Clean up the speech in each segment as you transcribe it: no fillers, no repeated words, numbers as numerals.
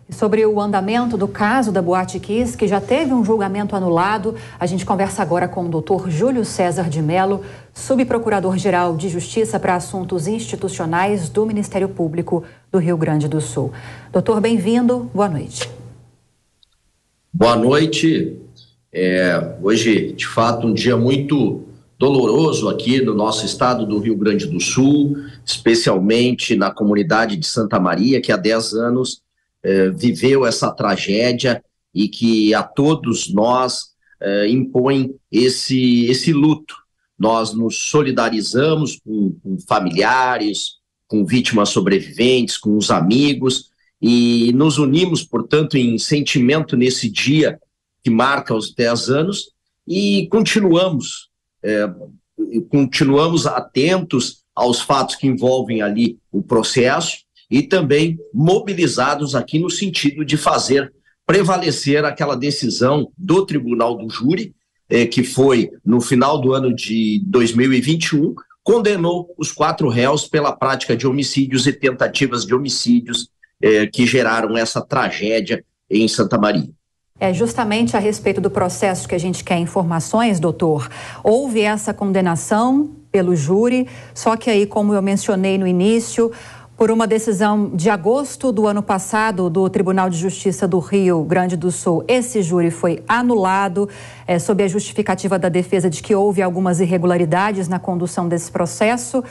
Sobre o andamento do caso da Boate Kiss, que já teve um julgamento anulado, a gente conversa agora com o doutor Júlio César de Mello, subprocurador-geral de Justiça para Assuntos Institucionais do Ministério Público do Rio Grande do Sul. Doutor, bem-vindo, boa noite. Boa noite. Hoje, de fato, um dia muito doloroso aqui no nosso estado do Rio Grande do Sul, especialmente na comunidade de Santa Maria, que há 10 anos viveu essa tragédia e que a todos nós impõe esse luto. Nós nos solidarizamos com familiares, com vítimas sobreviventes, com os amigos e nos unimos, portanto, em sentimento nesse dia que marca os 10 anos e continuamos atentos aos fatos que envolvem ali o processo e também mobilizados aqui no sentido de fazer prevalecer aquela decisão do Tribunal do Júri, que foi no final do ano de 2021, condenou os 4 réus pela prática de homicídios e tentativas de homicídios que geraram essa tragédia em Santa Maria. É justamente a respeito do processo que a gente quer informações, doutor. Houve essa condenação pelo júri, só que aí, como eu mencionei no início, por uma decisão de agosto do ano passado do Tribunal de Justiça do Rio Grande do Sul, esse júri foi anulado sob a justificativa da defesa de que houve algumas irregularidades na condução desse processo.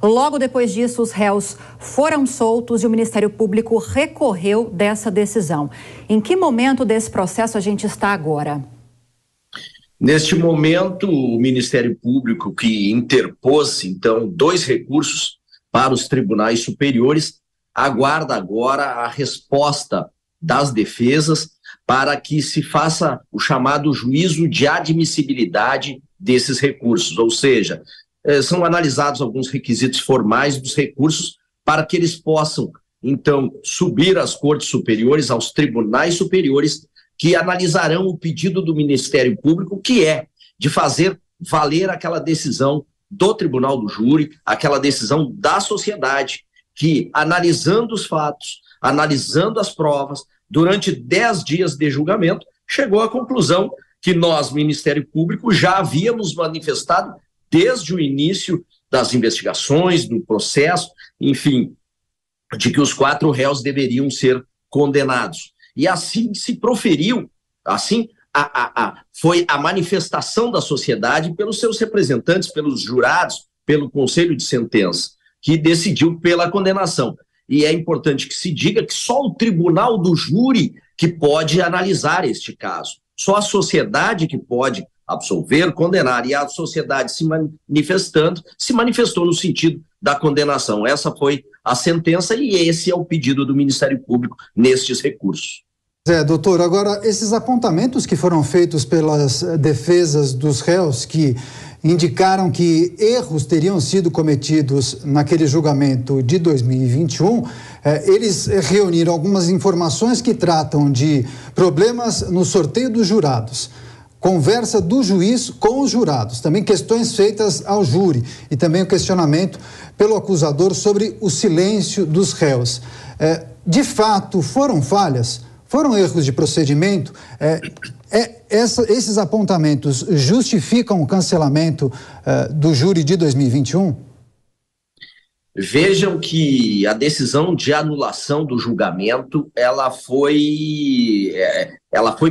Logo depois disso, os réus foram soltos e o Ministério Público recorreu dessa decisão. Em que momento desse processo a gente está agora? Neste momento, o Ministério Público, que interpôs, então, 2 recursos para os tribunais superiores, aguarda agora a resposta das defesas para que se faça o chamado juízo de admissibilidade desses recursos, ou seja, são analisados alguns requisitos formais dos recursos para que eles possam, então, subir às cortes superiores, aos tribunais superiores, que analisarão o pedido do Ministério Público, que é de fazer valer aquela decisão do Tribunal do Júri, aquela decisão da sociedade que, analisando os fatos, analisando as provas, durante 10 dias de julgamento, chegou à conclusão que nós, Ministério Público, já havíamos manifestado desde o início das investigações, do processo, enfim, de que os 4 réus deveriam ser condenados. E assim se proferiu, assim foi a manifestação da sociedade pelos seus representantes, pelos jurados, pelo Conselho de Sentença, que decidiu pela condenação. E é importante que se diga que só o Tribunal do Júri que pode analisar este caso. Só a sociedade que pode absolver, condenar. E a sociedade se manifestou no sentido da condenação. Essa foi a sentença e esse é o pedido do Ministério Público nestes recursos. Doutor, agora esses apontamentos que foram feitos pelas defesas dos réus que indicaram que erros teriam sido cometidos naquele julgamento de 2021, eles reuniram algumas informações que tratam de problemas no sorteio dos jurados, conversa do juiz com os jurados, também questões feitas ao júri e também o questionamento pelo acusador sobre o silêncio dos réus. De fato, foram falhas? Foram erros de procedimento? Esses apontamentos justificam o cancelamento do júri de 2021? Vejam que a decisão de anulação do julgamento, ela foi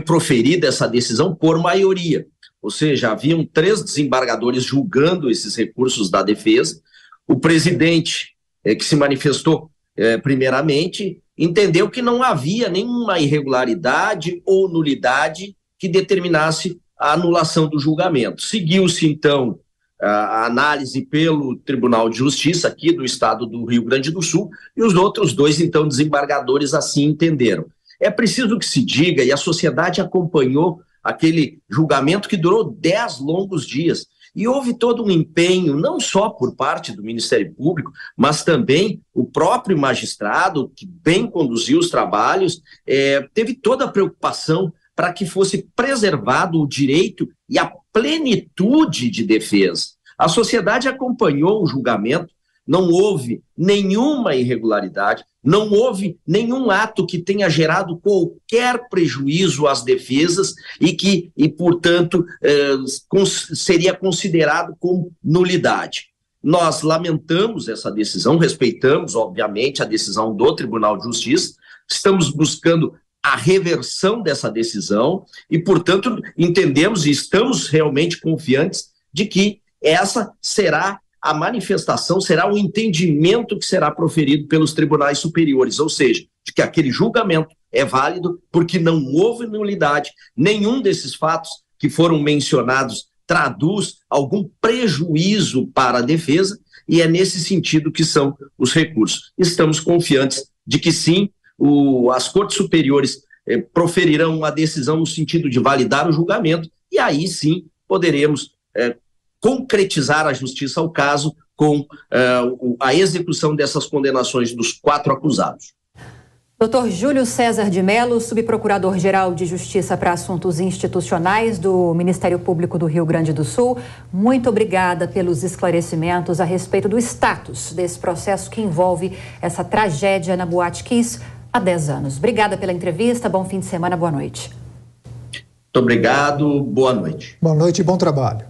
proferida, essa decisão, por maioria. Ou seja, haviam 3 desembargadores julgando esses recursos da defesa. O presidente, que se manifestou primeiramente, entendeu que não havia nenhuma irregularidade ou nulidade que determinasse a anulação do julgamento. Seguiu-se, então, a análise pelo Tribunal de Justiça aqui do estado do Rio Grande do Sul e os outros 2, então, desembargadores assim entenderam. É preciso que se diga, e a sociedade acompanhou aquele julgamento que durou 10 longos dias, e houve todo um empenho, não só por parte do Ministério Público, mas também o próprio magistrado, que bem conduziu os trabalhos, teve toda a preocupação para que fosse preservado o direito e a plenitude de defesa. A sociedade acompanhou o julgamento não houve nenhuma irregularidade, não houve nenhum ato que tenha gerado qualquer prejuízo às defesas e portanto, seria considerado como nulidade. Nós lamentamos essa decisão, respeitamos, obviamente, a decisão do Tribunal de Justiça, estamos buscando a reversão dessa decisão e, portanto, entendemos e estamos realmente confiantes de que essa será a manifestação, será o entendimento que será proferido pelos tribunais superiores, ou seja, de que aquele julgamento é válido porque não houve nulidade, nenhum desses fatos que foram mencionados traduz algum prejuízo para a defesa e é nesse sentido que são os recursos. Estamos confiantes de que sim, as cortes superiores proferirão uma decisão no sentido de validar o julgamento e aí sim poderemos concretizar a justiça ao caso com a execução dessas condenações dos 4 acusados. Dr. Júlio César de Mello, subprocurador-geral de Justiça para Assuntos Institucionais do Ministério Público do Rio Grande do Sul, muito obrigada pelos esclarecimentos a respeito do status desse processo que envolve essa tragédia na Boate Kiss há 10 anos. Obrigada pela entrevista, bom fim de semana, boa noite. Muito obrigado, boa noite. Boa noite e bom trabalho.